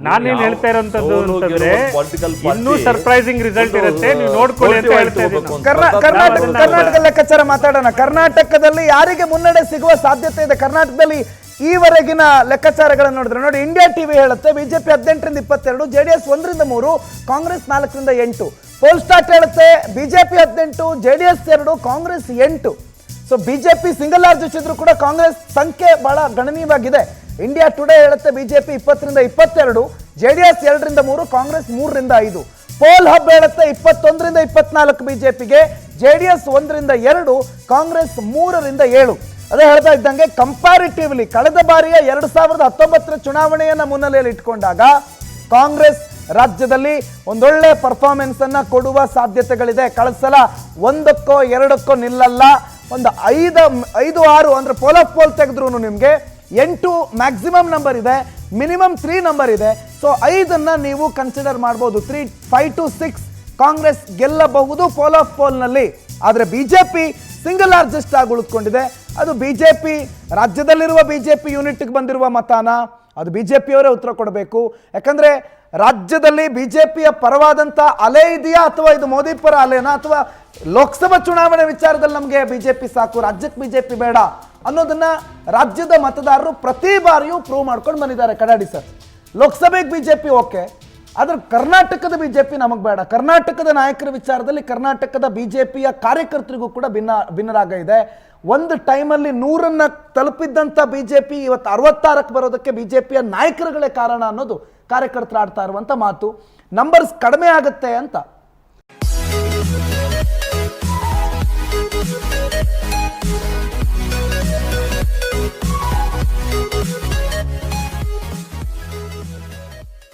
ನಾನೇನ್ ಹೇಳ್ತಾ ಇರೋಂಥದ್ದು ಅಂತಂದ್ರೆ ಇನ್ನೂ ಸರ್ಪ್ರೈಸಿಂಗ್ ರಿಸಲ್ಟ್ ಇರುತ್ತೆ, ನೀವು ನೋಡ್ಕೊಳ್ಳಿ ಅಂತ ಹೇಳ್ತಾ ಇದ್ದೀನಿ. ಕರ್ನಾಟಕ ಲೆಕ್ಕಾಚಾರ ಮಾತಾಡೋಣ. ಕರ್ನಾಟಕದಲ್ಲಿ ಯಾರಿಗೆ ಮುನ್ನಡೆ ಸಿಗುವ ಸಾಧ್ಯತೆ ಇದೆ? ಕರ್ನಾಟಕದಲ್ಲಿ ಈವರೆಗಿನ ಲೆಕ್ಕಾಚಾರಗಳನ್ನು ನೋಡಿದ್ರೆ ನೋಡಿ, ಇಂಡಿಯಾ ಟಿವಿ ಹೇಳುತ್ತೆ ಬಿಜೆಪಿ 18ರಿಂದ 22, ಜೆಡಿಎಸ್ 1ರಿಂದ 3, ಕಾಂಗ್ರೆಸ್ 4ರಿಂದ 8. ಪೋಲ್ ಸ್ಟಾರ್ಟ್ ಹೇಳುತ್ತೆ BJP 18, JDS 2, Congress 8. So BJP single largest ಇದ್ರೂ ಕೂಡ ಕಾಂಗ್ರೆಸ್ ಸಂಖ್ಯೆ ಬಹಳ ಗಣನೀಯವಾಗಿದೆ. ಇಂಡಿಯಾ ಟುಡೇ ಹೇಳುತ್ತೆ ಬಿಜೆಪಿ 20ರಿಂದ 22, ಜೆಡಿಎಸ್ 2ರಿಂದ 3, ಕಾಂಗ್ರೆಸ್ 3ರಿಂದ 5. ಪೋಲ್ ಹಬ್ ಹೇಳುತ್ತೆ 21ರಿಂದ 24 ಬಿಜೆಪಿಗೆ, ಜೆಡಿಎಸ್ 1ರಿಂದ 2, ಕಾಂಗ್ರೆಸ್ 3ರಿಂದ 7. ಅದೇ ಹೇಳ್ತಾ ಇದ್ದಂಗೆ ಕಂಪ್ಯಾರಿಟಿವ್ಲಿ ಕಳೆದ ಬಾರಿಯ 2019 ಚುನಾವಣೆಯನ್ನ ಮುನ್ನೆಲೆಯಲ್ಲಿ ಇಟ್ಕೊಂಡಾಗ ಕಾಂಗ್ರೆಸ್ ರಾಜ್ಯದಲ್ಲಿ ಒಂದೊಳ್ಳೆ ಪರ್ಫಾರ್ಮೆನ್ಸ್ ಅನ್ನ ಕೊಡುವ ಸಾಧ್ಯತೆಗಳಿದೆ. ಕಳೆದ ಸಲ 1ಕ್ಕೋ 2ಕ್ಕೋ ನಿಲ್ಲಲ್ಲ, ಒಂದು 5-6 ಅಂದ್ರೆ ಪೋಲ್ ಆಫ್ ಪೋಲ್ ತೆಗೆದ್ರು ನಿಮ್ಗೆ 8 ಮ್ಯಾಕ್ಸಿಮಮ್ ನಂಬರ್ ಇದೆ, ಮಿನಿಮಮ್ 3 ನಂಬರ್ ಇದೆ. ಸೊ 5ಅನ್ನ ನೀವು ಕನ್ಸಿಡರ್ ಮಾಡಬಹುದು. 5 to 6 ಕಾಂಗ್ರೆಸ್ ಗೆಲ್ಲಬಹುದು ಪೋಲ್ ಆಫ್ ಪೋಲ್ ನಲ್ಲಿ. ಆದ್ರೆ ಬಿಜೆಪಿ ಸಿಂಗಲ್ ಲಾರ್ಜೆಸ್ಟ್ ಆಗಿ ಉಳಿದುಕೊಂಡಿದೆ. ಅದು ಬಿಜೆಪಿ ರಾಜ್ಯದಲ್ಲಿರುವ ಬಿಜೆಪಿ ಯೂನಿಟ್ಗೆ ಬಂದಿರುವ ಮತಾನ, ಅದು ಬಿಜೆಪಿಯವರೇ ಉತ್ತರ ಕೊಡಬೇಕು. ಯಾಕಂದ್ರೆ ರಾಜ್ಯದಲ್ಲಿ ಬಿಜೆಪಿಯ ಪರವಾದಂತ ಅಲೆ ಇದೆಯಾ ಅಥವಾ ಇದು ಮೋದಿ ಪರ ಅಲೆನಾ, ಅಥವಾ ಲೋಕಸಭಾ ಚುನಾವಣೆ ವಿಚಾರದಲ್ಲಿ ನಮಗೆ ಬಿಜೆಪಿ ಸಾಕು, ರಾಜ್ಯಕ್ಕೆ ಬಿಜೆಪಿ ಬೇಡ ಅನ್ನೋದನ್ನ ರಾಜ್ಯದ ಮತದಾರರು ಪ್ರತಿ ಬಾರಿಯೂ ಪ್ರೂವ್ ಮಾಡ್ಕೊಂಡು ಬಂದಿದ್ದಾರೆ. ಕಡಾಡಿ ಸರ್, ಲೋಕಸಭೆಗೆ ಬಿಜೆಪಿ ಓಕೆ, ಆದ್ರೆ ಕರ್ನಾಟಕದ ಬಿಜೆಪಿ ನಮಗೆ ಬೇಡ. ಕರ್ನಾಟಕದ ನಾಯಕರ ವಿಚಾರದಲ್ಲಿ ಕರ್ನಾಟಕದ ಬಿಜೆಪಿಯ ಕಾರ್ಯಕರ್ತರಿಗೂ ಕೂಡ ಭಿನ್ನರಾಗ ಇದೆ. ಒಂದು ಟೈಮಲ್ಲಿ 100ನ್ನ ತಲುಪಿದ್ದಂಥ ಬಿಜೆಪಿ ಇವತ್ತು 66ಕ್ಕೆ ಬರೋದಕ್ಕೆ ಬಿಜೆಪಿಯ ನಾಯಕರುಗಳೇ ಕಾರಣ ಅನ್ನೋದು ಕಾರ್ಯಕರ್ತರು ಆಡ್ತಾ ಇರುವಂಥ ಮಾತು. ನಂಬರ್ಸ್ ಕಡಿಮೆ ಆಗುತ್ತೆ ಅಂತ